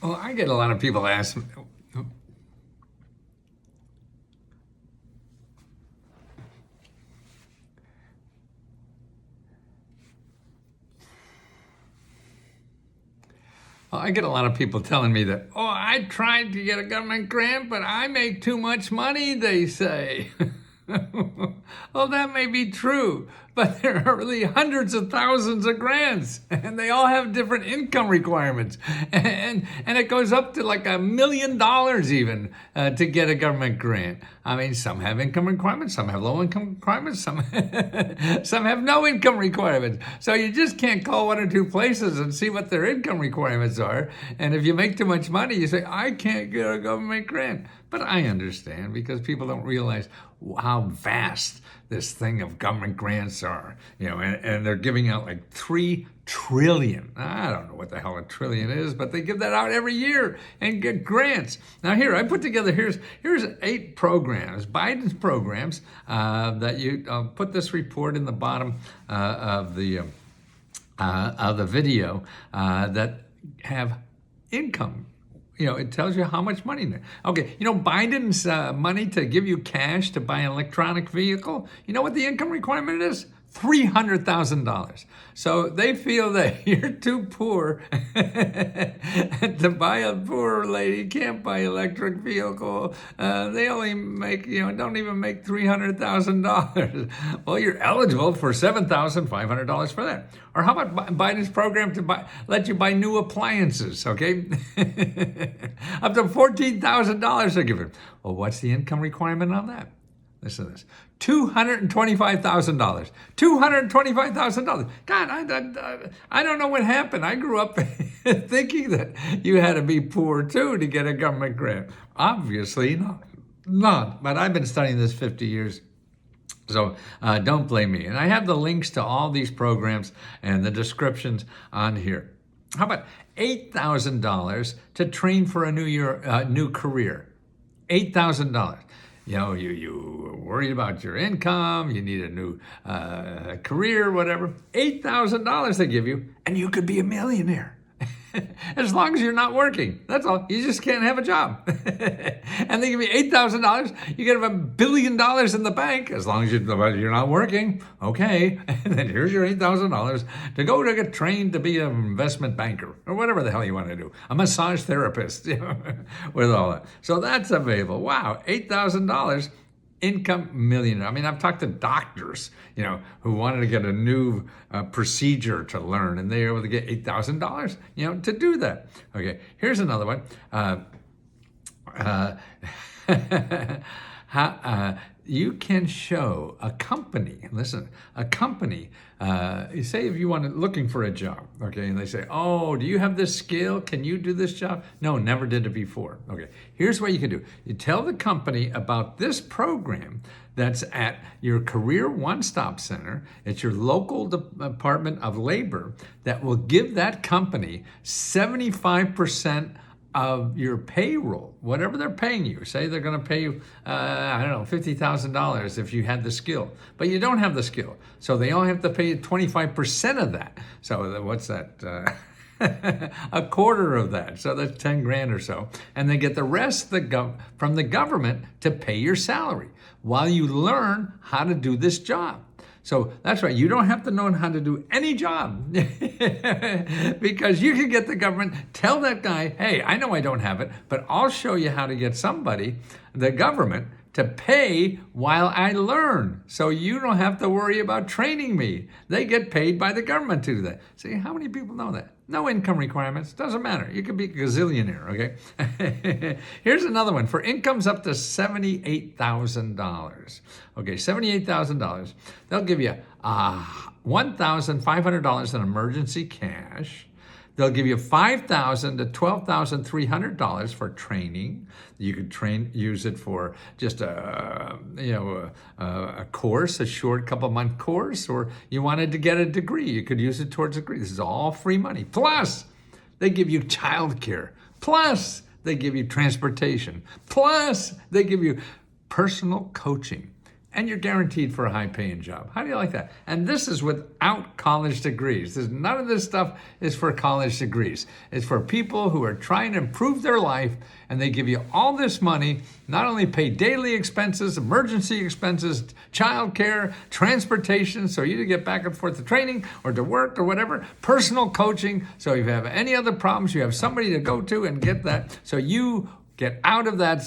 Well, I get a lot of people ask me, telling me that, oh, I tried to get a government grant, but I make too much money, they say. Well, that may be true, but there are really hundreds of thousands of grants, and they all have different income requirements. And it goes up to like $1 million even to get a government grant. I mean, some have income requirements, some have low income requirements, some have no income requirements. So you just can't call one or two places and see what their income requirements are. And if you make too much money, you say, I can't get a government grant. But I understand, because people don't realize how vast this thing of government grants are, and they're giving out like 3 trillion. I don't know what the hell a trillion is, but they give that out every year and get grants. Now here, I put together, here's 8 programs, Biden's programs, that you put this report in the bottom of the video that have income. It tells you how much money there. Okay, Biden's money to give you cash to buy an electronic vehicle, you know what the income requirement is? $300,000. So they feel that you're too poor to buy. A poor lady can't buy an electric vehicle. They only make, don't even make $300,000. Well, you're eligible for $7,500 for that. Or how about Biden's program to let you buy new appliances, okay? Up to $14,000 they're giving. Well, what's the income requirement on that? Listen to this. $225,000. $225,000. God, I don't know what happened. I grew up thinking that you had to be poor too to get a government grant. Obviously not. But I've been studying this 50 years. So don't blame me. And I have the links to all these programs and the descriptions on here. How about $8,000 to train for a new career? $8,000. You worried about your income, you need a new career, whatever. $8,000 they give you, and you could be a millionaire. As long as you're not working. That's all. You just can't have a job. And they give you $8,000. You get $1 billion in the bank as long as you're not working. Okay. And then here's your $8,000 to go to get trained to be an investment banker or whatever the hell you want to do. A massage therapist with all that. So that's available. Wow. $8,000. Income millionaire. I mean, I've talked to doctors, who wanted to get a new procedure to learn, and they were able to get $8,000, to do that. Okay, here's another one. You can show a company, you say if you looking for a job, okay, and they say, oh, do you have this skill? Can you do this job? No, never did it before. Okay, here's what you can do. You tell the company about this program that's at your career one-stop center. It's your local Department of Labor that will give that company 75% of your payroll, whatever they're paying you. Say they're going to pay you, $50,000 if you had the skill, but you don't have the skill. So they only have to pay you 25% of that. So what's that? A quarter of that. So that's 10 grand or so. And they get the rest from the government to pay your salary while you learn how to do this job. So that's right. You don't have to know how to do any job because you can get the government, tell that guy, hey, I know I don't have it, but I'll show you how to get somebody, the government, to pay while I learn. So you don't have to worry about training me. They get paid by the government to do that. See, how many people know that? No income requirements. Doesn't matter. You could be a gazillionaire, okay? Here's another one. For incomes up to $78,000. Okay, $78,000. They'll give you $1,500 in emergency cash. They'll give you $5,000 to $12,300 for training. You could use it for just a course, a short couple-month course, or you wanted to get a degree. You could use it towards a degree. This is all free money. Plus, they give you childcare. Plus, they give you transportation. Plus, they give you personal coaching and you're guaranteed for a high-paying job. How do you like that? And this is without college degrees. None of this stuff is for college degrees. It's for people who are trying to improve their life, and they give you all this money, not only pay daily expenses, emergency expenses, childcare, transportation, so you to get back and forth to training or to work or whatever, personal coaching, so if you have any other problems, you have somebody to go to and get that, so you get out of that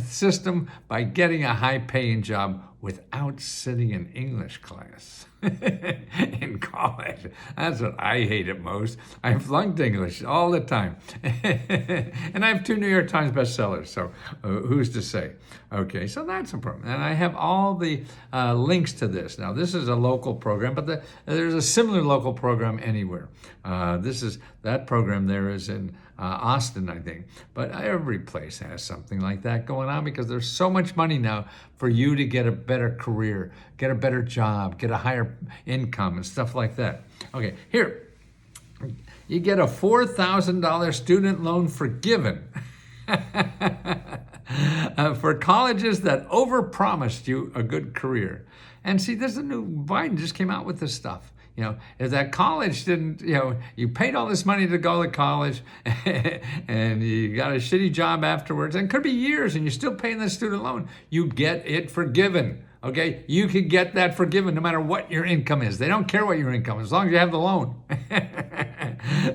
system by getting a high-paying job without sitting in English class in college. That's what I hate it most. I flunked English all the time. And I have 2 New York Times bestsellers, so who's to say? Okay, so that's a problem. And I have all the links to this. Now, this is a local program, but there's a similar local program anywhere. That program there is in Austin, I think. But every place has something like that going on because there's so much money now for you to get a better career, get a better job, get a higher income and stuff like that. Okay, here, you get a $4,000 student loan forgiven for colleges that overpromised you a good career. And see, there's a new, Biden just came out with this stuff. You know, if that college didn't, you paid all this money to go to college and you got a shitty job afterwards, and it could be years and you're still paying the student loan, you get it forgiven. Okay, you can get that forgiven no matter what your income is. They don't care what your income is, as long as you have the loan.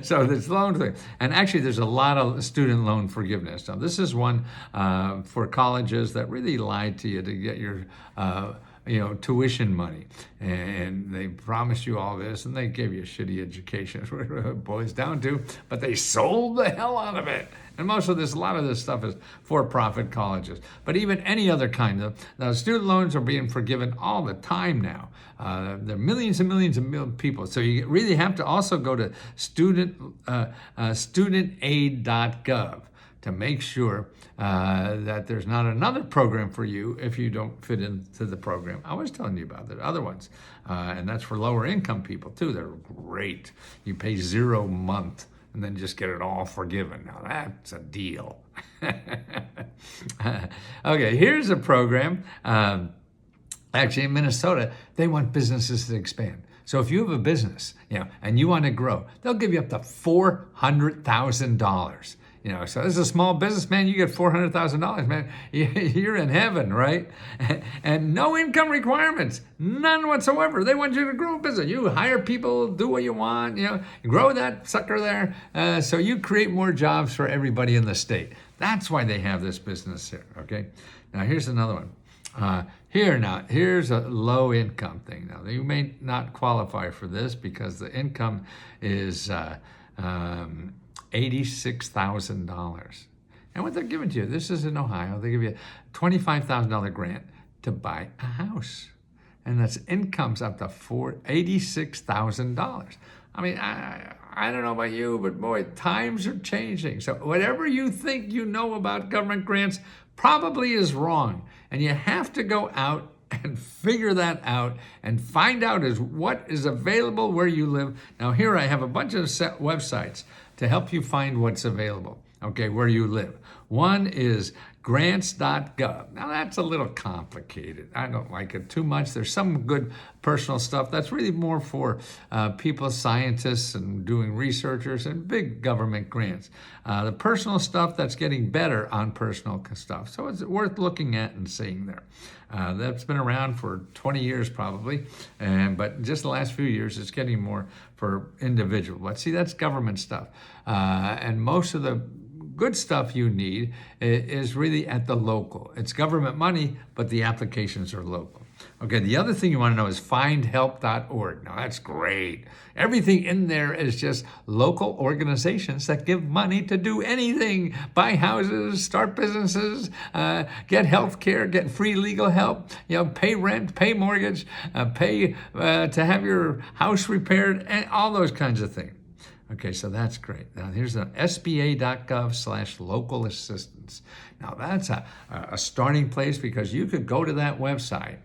So this loan thing, and actually there's a lot of student loan forgiveness. Now this is one for colleges that really lied to you to get your tuition money, and they promised you all this, and they gave you a shitty education. That's what it boils down to. But they sold the hell out of it. And a lot of this stuff is for-profit colleges. But even any other kind of, now student loans are being forgiven all the time now. There are millions and millions of people. So you really have to also go to studentaid.gov to make sure that there's not another program for you if you don't fit into the program. I was telling you about the other ones. And that's for lower income people too. They're great. You pay $0 a month and then just get it all forgiven. Now that's a deal. Okay, here's a program. Actually in Minnesota, they want businesses to expand. So if you have a business, and you want to grow, they'll give you up to $400,000. So as a small businessman, you get $400,000, man. You're in heaven, right? And no income requirements, none whatsoever. They want you to grow a business. You hire people, do what you want, grow that sucker there. So you create more jobs for everybody in the state. That's why they have this business here, okay? Now here's another one. Here's a low income thing. Now you may not qualify for this because the income is $86,000. And what they're giving to you, this is in Ohio, they give you a $25,000 grant to buy a house. And that's incomes up to $86,000. I mean, I don't know about you, but boy, times are changing. So whatever you think you know about government grants probably is wrong. And you have to go out and figure that out and find out what is available where you live. Now here I have a bunch of websites to help you find what's available, okay, where you live. One is grants.gov. Now that's a little complicated. I don't like it too much. There's some good personal stuff that's really more for people, scientists and doing researchers and big government grants. The personal stuff, that's getting better on personal stuff. So it's worth looking at and seeing there. That's been around for 20 years probably, but just the last few years it's getting more for individual. But see, that's government stuff. And most of the good stuff you need is really at the local. It's government money, but the applications are local. Okay, the other thing you want to know is findhelp.org. Now that's great. Everything in there is just local organizations that give money to do anything. Buy houses, start businesses, get health care, get free legal help, pay rent, pay mortgage, pay to have your house repaired, and all those kinds of things. Okay, so that's great. Now here's the SBA.gov/local assistance. Now that's a starting place because you could go to that website,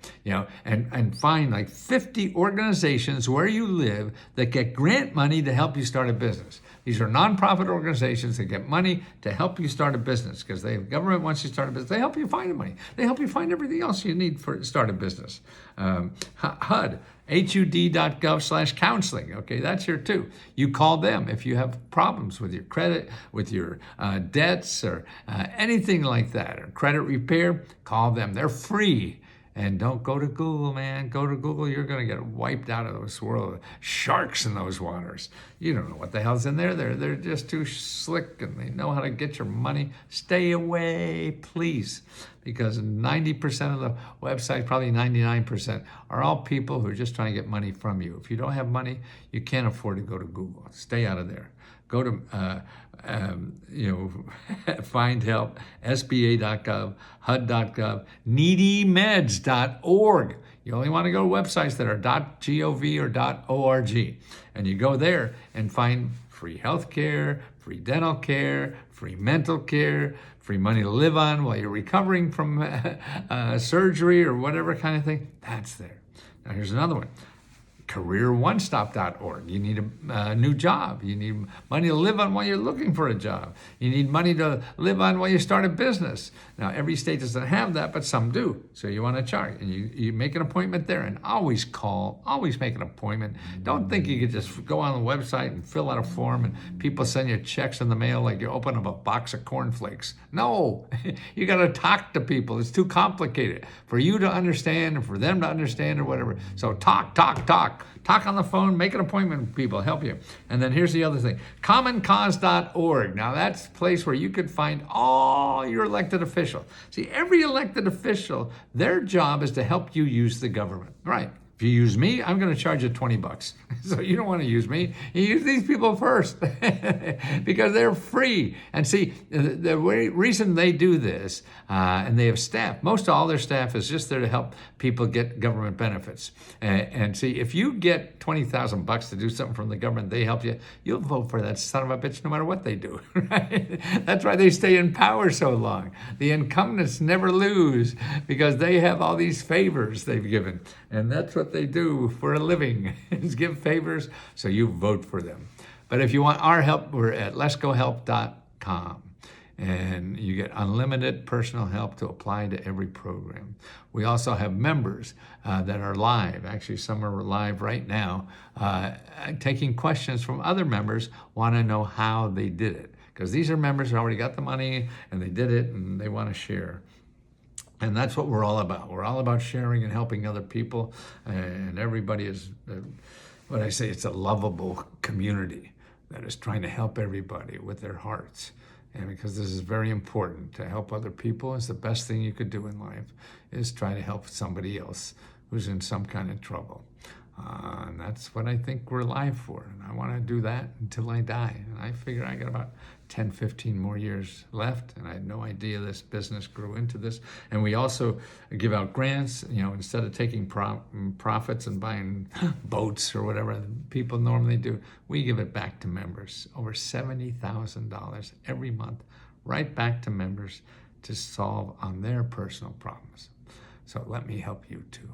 and find like 50 organizations where you live that get grant money to help you start a business. These are nonprofit organizations that get money to help you start a business because the government wants you to start a business. They help you find the money. They help you find everything else you need for start a business. HUD, HUD.gov/counseling. Okay, that's here too. You call them if you have problems with your credit, with your debts, or anything like that, or credit repair. Call them. They're free. And don't go to Google, man. Go to Google, you're going to get wiped out of this world. Sharks in those waters. You don't know what the hell's in there. They're just too slick, and they know how to get your money. Stay away, please. Because 90% of the websites, probably 99%, are all people who are just trying to get money from you. If you don't have money, you can't afford to go to Google. Stay out of there. Go to, find help, SBA.gov, HUD.gov, needymeds.org. You only want to go to websites that are .gov or .org. And you go there and find free health care, free dental care, free mental care, free money to live on while you're recovering from surgery or whatever kind of thing. That's there. Now here's another one. CareerOneStop.org. You need a new job. You need money to live on while you're looking for a job. You need money to live on while you start a business. Now, every state doesn't have that, but some do. So you want to chart, and you make an appointment there, and always call, always make an appointment. Don't think you could just go on the website and fill out a form and people send you checks in the mail like you open up a box of cornflakes. No, you got to talk to people. It's too complicated for you to understand and for them to understand or whatever. So talk. Talk on the phone, make an appointment with people, help you. And then here's the other thing, commoncause.org. Now that's a place where you could find all your elected officials. See, every elected official, their job is to help you use the government, right? If you use me, I'm going to charge you $20. So you don't want to use me. You use these people first because they're free. And see, the reason they do this, and they have staff, most all their staff is just there to help people get government benefits. And see, if you get $20,000 to do something from the government, they help you, you'll vote for that son of a bitch no matter what they do. Right? That's why they stay in power so long. The incumbents never lose because they have all these favors they've given. And that's what they do for a living, is give favors, so you vote for them. But if you want our help, we're at letsgohelp.com. And you get unlimited personal help to apply to every program. We also have members that are live. Actually, some are live right now, taking questions from other members, want to know how they did it. Because these are members who already got the money and they did it and they want to share. And that's what we're all about. We're all about sharing and helping other people. And everybody is, what I say, it's a lovable community that is trying to help everybody with their hearts. And because this is very important, to help other people is the best thing you could do in life, is try to help somebody else who's in some kind of trouble. And that's what I think we're alive for. And I want to do that until I die. And I figure I got about 10, 15 more years left. And I had no idea this business grew into this. And we also give out grants, instead of taking profits and buying boats or whatever people normally do, we give it back to members. Over $70,000 every month, right back to members to solve on their personal problems. So let me help you too.